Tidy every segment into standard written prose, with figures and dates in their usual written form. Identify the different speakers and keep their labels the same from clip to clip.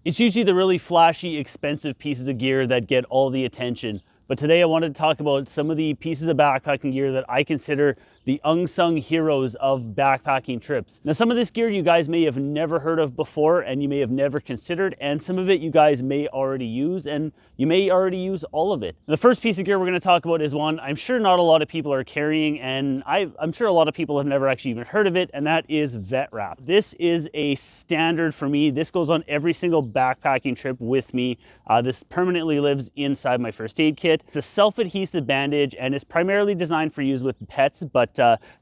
Speaker 1: It's usually the really flashy, expensive pieces of gear that get all the attention. But today I wanted to talk about some of the pieces of backpacking gear that I consider the unsung heroes of backpacking trips. Now, some of this gear you guys may have never heard of before and you may have never considered, and some of it you guys may already use, and you may already use all of it. The first piece of gear we're going to talk about is one I'm sure not a lot of people are carrying, and I'm sure a lot of people have never actually even heard of it, and that is vet wrap. This is a standard for me. This goes on every single backpacking trip with me. This permanently lives inside my first aid kit. It's a self-adhesive bandage and is primarily designed for use with pets, but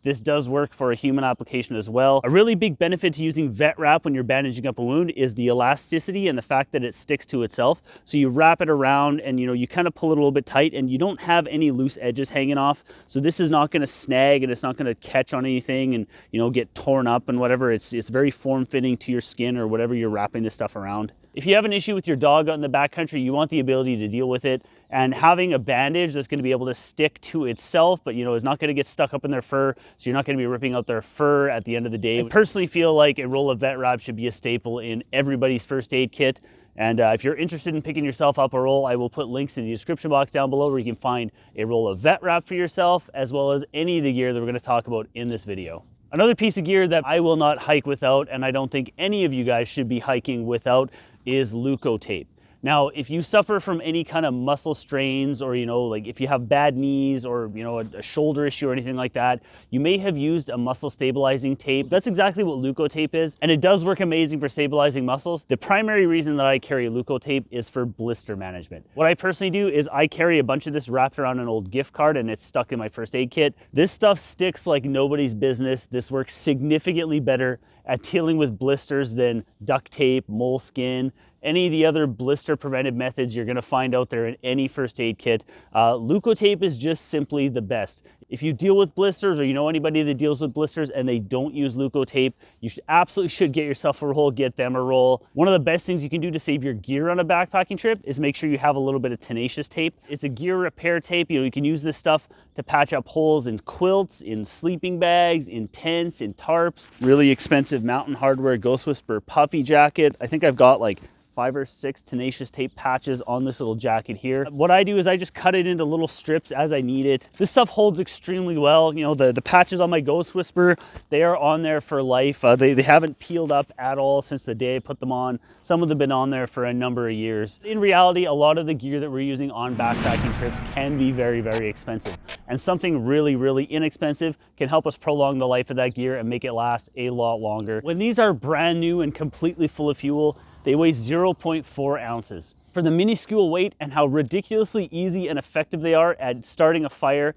Speaker 1: this does work for a human application as well. A really big benefit to using vet wrap when you're bandaging up a wound is the elasticity and the fact that it sticks to itself. So you wrap it around and you kind of pull it a little bit tight and you don't have any loose edges hanging off. So this is not going to snag and it's not going to catch on anything and get torn up and whatever. It's very form-fitting to your skin or whatever you're wrapping this stuff around. If you have an issue with your dog out in the backcountry, you want the ability to deal with it, and having a bandage that's going to be able to stick to itself, but is not going to get stuck up in their fur, so you're not going to be ripping out their fur at the end of the day. I personally feel like a roll of vet wrap should be a staple in everybody's first aid kit. And if you're interested in picking yourself up a roll, I will put links in the description box down below where you can find a roll of vet wrap for yourself, as well as any of the gear that we're going to talk about in this video. Another piece of gear that I will not hike without, and I don't think any of you guys should be hiking without, is Leukotape. Now, if you suffer from any kind of muscle strains or, like if you have bad knees or, a shoulder issue or anything like that, you may have used a muscle stabilizing tape. That's exactly what Leukotape is, and it does work amazing for stabilizing muscles. The primary reason that I carry Leukotape is for blister management. What I personally do is I carry a bunch of this wrapped around an old gift card and it's stuck in my first aid kit. This stuff sticks like nobody's business. This works significantly better at dealing with blisters than duct tape, moleskin, any of the other blister preventive methods you're going to find out there in any first aid kit. Leukotape is just simply the best. If you deal with blisters or you know anybody that deals with blisters and they don't use Leukotape, you absolutely should get yourself a roll, get them a roll. One of the best things you can do to save your gear on a backpacking trip is make sure you have a little bit of Tenacious Tape. It's a gear repair tape. You can use this stuff to patch up holes in quilts, in sleeping bags, in tents, in tarps. Really expensive Mountain Hardwear Ghost Whisperer puffy jacket. I think I've got like 5 or 6 Tenacious Tape patches on this little jacket here. What I do is I just cut it into little strips as I need it. This stuff holds extremely well. The patches on my Ghost Whisperer, they are on there for life. They haven't peeled up at all since the day I put them on. Some of them have been on there for a number of years. In reality, a lot of the gear that we're using on backpacking trips can be very, very expensive. And something really, really inexpensive can help us prolong the life of that gear and make it last a lot longer. When these are brand new and completely full of fuel, they weigh 0.4 ounces. For the minuscule weight and how ridiculously easy and effective they are at starting a fire,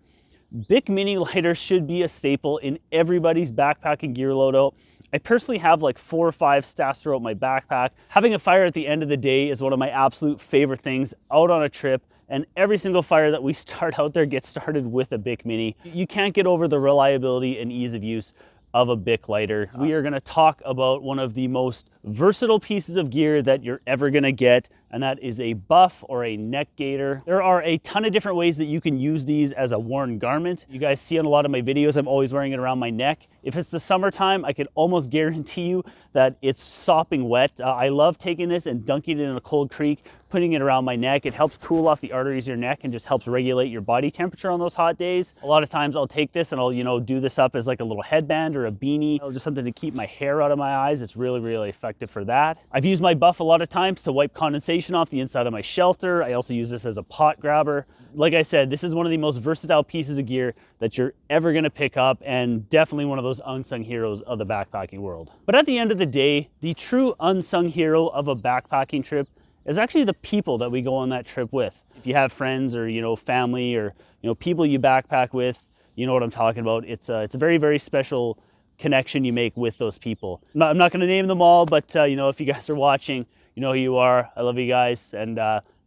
Speaker 1: BIC Mini Lighter should be a staple in everybody's backpacking gear loadout. I personally have like 4 or 5 stashed throughout my backpack. Having a fire at the end of the day is one of my absolute favorite things out on a trip, and every single fire that we start out there gets started with a BIC Mini. You can't get over the reliability and ease of use of a BIC lighter. We are going to talk about one of the most versatile pieces of gear that you're ever going to get, and that is a buff or a neck gaiter. There are a ton of different ways that you can use these as a worn garment. You guys see on a lot of my videos, I'm always wearing it around my neck. If it's the summertime, I can almost guarantee you that it's sopping wet. I love taking this and dunking it in a cold creek, putting it around my neck. It helps cool off the arteries of your neck and just helps regulate your body temperature on those hot days. A lot of times I'll take this and I'll, do this up as like a little headband or a beanie, just something to keep my hair out of my eyes. It's really, really effective for that. I've used my buff a lot of times to wipe condensation off the inside of my shelter. I also use this as a pot grabber. Like I said, this is one of the most versatile pieces of gear that you're ever going to pick up, and definitely one of those unsung heroes of the backpacking world. But at the end of the day, the true unsung hero of a backpacking trip is actually the people that we go on that trip with. If you have friends or family or people you backpack with, you know what I'm talking about. It's a very, very special connection you make with those people. I'm not going to name them all, but if you guys are watching, you know who you are. I love you guys, and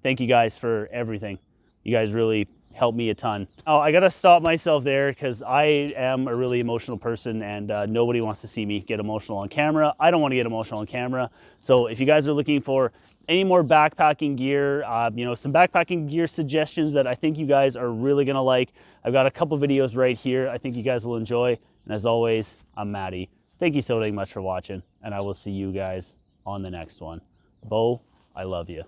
Speaker 1: thank you guys for everything. You guys really helped me a ton. Oh, I gotta stop myself there because I am a really emotional person, and nobody wants to see me get emotional on camera. I don't want to get emotional on camera. So if you guys are looking for any more backpacking gear, some backpacking gear suggestions that I think you guys are really gonna like, I've got a couple videos right here I think you guys will enjoy. And as always, I'm Matty. Thank you so much for watching, and I will see you guys on the next one. Bo, I love you.